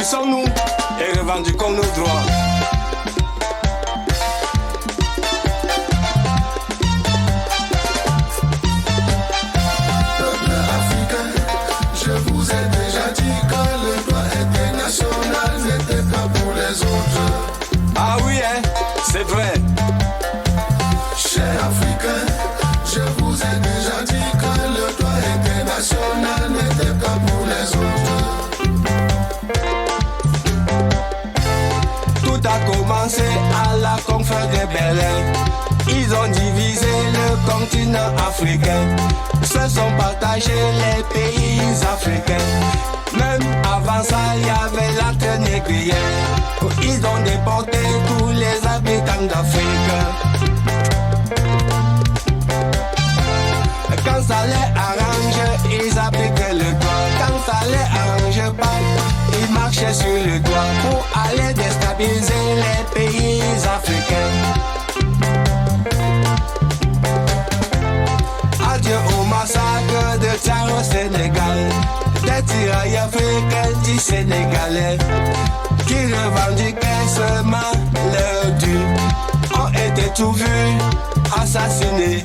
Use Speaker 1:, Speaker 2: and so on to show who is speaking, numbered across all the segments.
Speaker 1: Unissons-nous et revendiquons nos droits.
Speaker 2: Peuple africain, je vous ai déjà dit que le droit international n'était pas pour les autres.
Speaker 1: Ah oui, hein, c'est vrai.
Speaker 2: Chers Africains, je vous ai déjà dit que le droit international n'était pas pour les autres.
Speaker 1: Tout a commencé à la conférence de Berlin. Ils ont divisé le continent africain. Se sont partagés les pays africains. Même avant ça, il y avait la traite négrière. Ils ont déporté tous les habitants d'Afrique. Quand ça les arrange, ils appliquaient le droit. Quand ça les arrange pas, ils marchaient sur le doigt pour aller déstabiliser les pays africains. Adieu au massacre de Tiara au Sénégal, des tirailleurs africains du Sénégalais qui revendiquaient seulement leur dû ont été tout vus assassinés.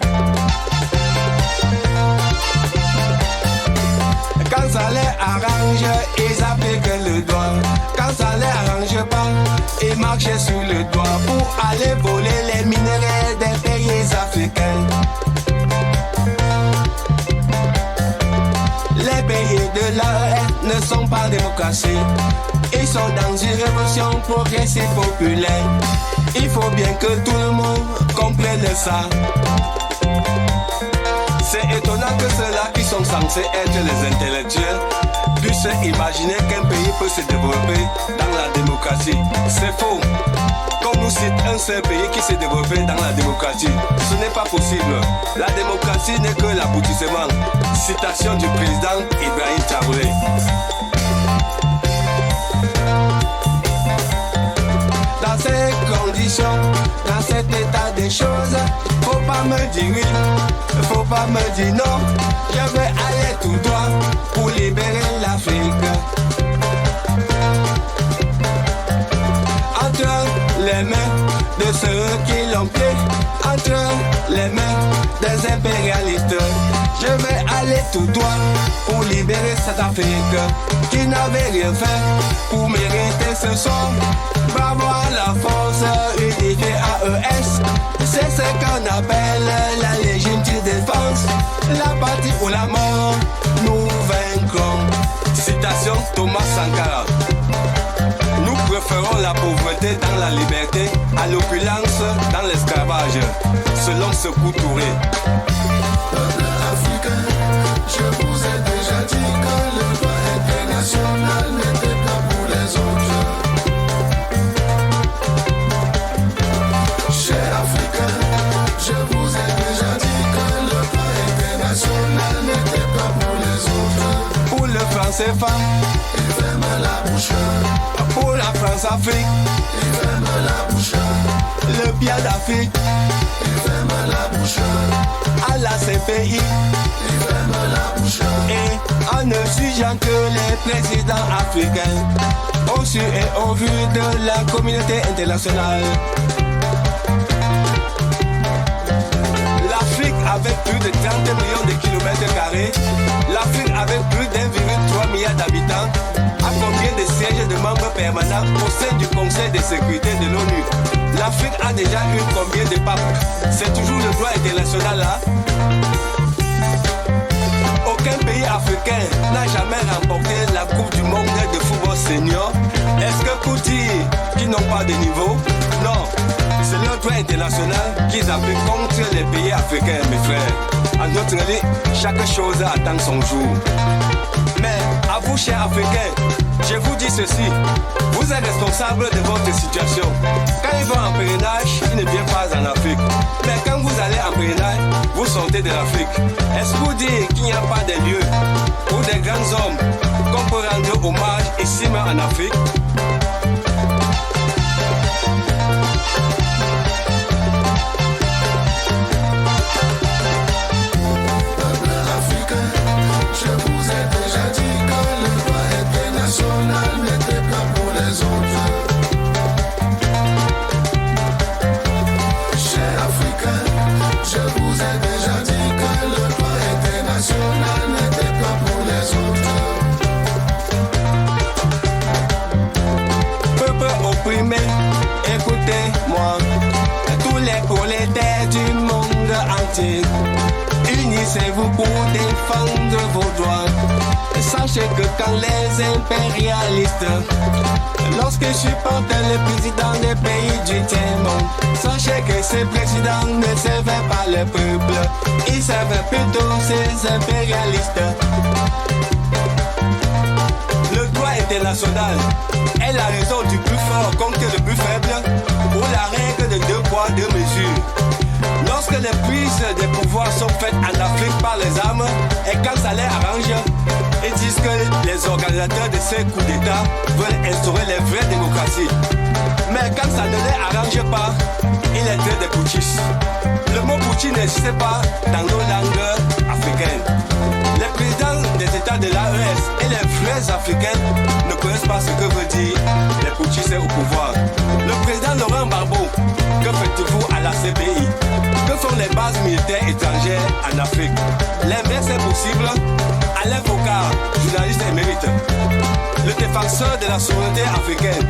Speaker 1: Quand ça les arrange, ils appliquent le droit. Quand ça les arrange pas, ils marchaient sur le doigt pour aller voler les minéraux des pays africains. Les pays de l'Est ne sont pas démocratiques. Ils sont dans une révolution progressive populaire. Il faut bien que tout le monde comprenne ça. C'est étonnant que ceux-là qui sont censés être les intellectuels puissent imaginer qu'un pays peut se développer dans la démocratie. C'est faux. Qu'on nous cite un seul pays qui s'est développé dans la démocratie, ce n'est pas possible. La démocratie n'est que l'aboutissement. Citation du président Ibrahim Traoré. Dans ces conditions, dans cet état des choses, faut pas me dire oui, faut pas me dire non. Je vais aller tout droit pour libérer l'Afrique. Entre les mains de ceux qui l'ont pris, entre les mains des impérialistes, je vais aller tout droit pour libérer cette Afrique qui n'avait rien fait pour mériter ce sort. Bravo à la force unifiée AES, c'est ce qu'on appelle la légitime défense. La partie ou la mort, nous vaincrons. Citation Thomas Sankara. Nous préférons la pauvreté dans la liberté à l'opulence dans l'esclavage, selon Sékou Touré.
Speaker 2: Peuple africain, je vous ai déjà dit que le droit international n'était pas pour les autres. Chers Africains, je vous ai déjà dit que le droit international n'était pas pour les autres.
Speaker 1: Pour le franc CFA,
Speaker 2: il ferme la bouche.
Speaker 1: pour la France-Afrique,
Speaker 2: Il ferme la bouche.
Speaker 1: le pied d'Afrique,
Speaker 2: Il ferme la bouche.
Speaker 1: à la CPI,
Speaker 2: Il ferme la bouche.
Speaker 1: et en ne jugeant que les présidents africains, au su et au vu de la communauté internationale. L'Afrique avec plus de 30 millions de kilomètres carrés, l'Afrique avec plus d'1,3 milliard d'habitants, a combien de sièges de membres permanents au sein du Conseil de sécurité de l'ONU? L'Afrique a déjà eu combien de papes? C'est toujours le droit international là? Aucun pays africain n'a jamais remporté la Coupe du monde de football senior. Est-ce que pour dire qu'ils n'ont pas de niveau? Non, c'est le droit international qu'ils appliquent contre les pays africains, mes frères. En d'autres lieux, chaque chose attend son jour. Mais à vous, chers Africains, je vous dis ceci, vous êtes responsables de votre situation. Quand ils vont en pèlerinage, ils ne viennent pas en Afrique. Mais quand vous allez en pèlerinage, vous sortez de l'Afrique. Est-ce que vous dites qu'il n'y a pas de lieu où des grands hommes qu'on peut rendre hommage ici même en Afrique?
Speaker 2: Peuple africain, je vous ai déjà dit que le droit international n'était pas
Speaker 1: du monde entier. Unissez-vous pour défendre vos droits. Sachez que quand les impérialistes, lorsque supportent le président des pays du tiers-monde, sachez que ces présidents ne servaient pas le peuple, ils servaient plutôt ces impérialistes. Le droit international est la raison du plus fort contre le plus faible, ou la règle de 2 poids 2 mesures. Lorsque les prises des pouvoirs sont faites en Afrique par les armes, et quand ça les arrange, ils disent que les organisateurs de ces coups d'État veulent instaurer les vraies démocraties. Mais quand ça ne les arrange pas, ils les traitent des putschistes. Le mot putsch n'existe pas dans nos langues africaines. Les présidents des États de l'AES et les vrais Africains ne connaissent pas ce que veut dire les putschistes au pouvoir. Le président Laurent Gbagbo, que faites-vous à la CPI? Que font les bases militaires étrangères en Afrique? L'inverse est possible. Alain Foucault, journaliste émérite, le défenseur de la souveraineté africaine.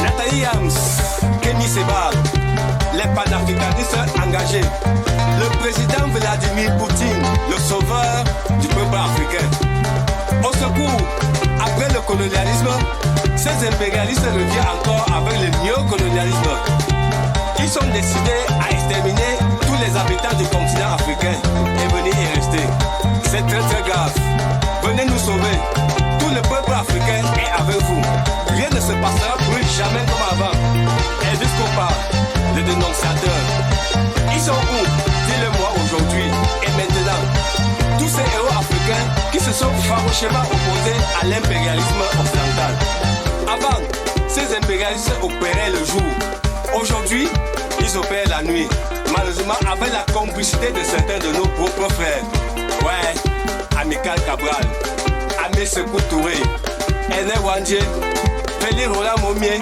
Speaker 1: Nathalie Yams, Kémy Séba, les panafricanistes engagés. Le président Vladimir Poutine, le sauveur du peuple africain. Au secours, après le colonialisme, ces impérialistes reviennent encore avec le néocolonialisme. Ils sont décidés à exterminer tous les habitants du continent africain et venir y rester. C'est très très grave. Venez nous sauver. Tout le peuple africain est avec vous. Rien ne se passera plus jamais comme avant. Elvis Copa, le dénonciateur. Ils sont où? Dites-le-moi aujourd'hui et maintenant. Tous ces héros africains qui se sont farouchement opposés à l'impérialisme occidental. Avant, ces impérialistes opéraient le jour. Aujourd'hui, ils opèrent la nuit. Malheureusement, avec la complicité de certains de nos propres frères. Ouais, Amical Cabral, Amé Sekou Touré, Ene Wandje, Félix Roland Momié,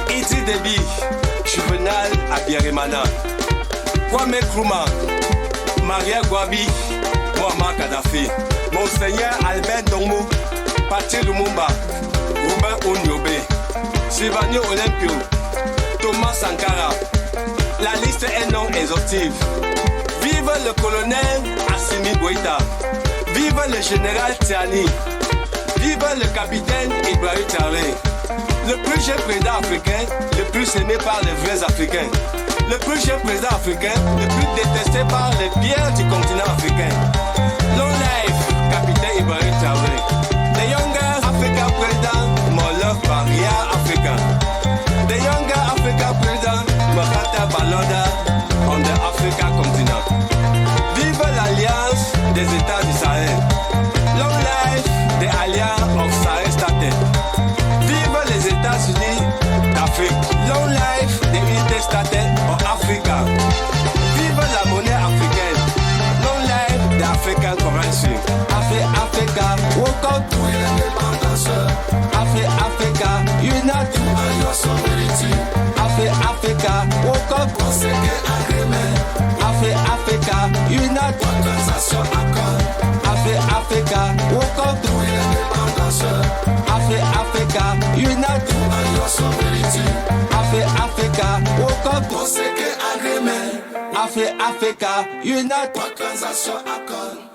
Speaker 1: Idi Déby, Juvenal Abiyarimana, Kwame Nkrumah, Maria Gwabi, Muammar Kadhafi, Monseigneur Albert Ndongo, Patrice Lumumba, Robert Onyobe, Sylvanio Olympio, Thomas Sankara. La liste est non exhaustive. Vive le colonel Assimi Goïta. Vive le général Tiani. Vive le capitaine Ibrahim Traoré. Le plus jeune président africain, le plus aimé par les vrais Africains. Le plus jeune président africain, le plus détesté par les pierres du continent africain. Long life, capitaine Ibrahim Traoré. The younger African president, Moloch Baria Africa. The younger African president, Mahatma Baloda, on the African continent. Vive l'alliance des États du Sahel. Long life, the alliance of Sahel States. Vive les États-Unis d'Afrique. Long life, the United States of Africa. Vive la monnaie africaine. Long life, the African currency. Africa, woke up to l'indépendance. Africa, unite to your sovereignty. Africa, woke up pour ce qu'est agrément. Africa, unite pour transaction accord. Africa, woke up to l'indépendance. Africa, unite to your sovereignty. Africa, woke up pour ce qu'est agrément. Africa, unite pour transaction accord.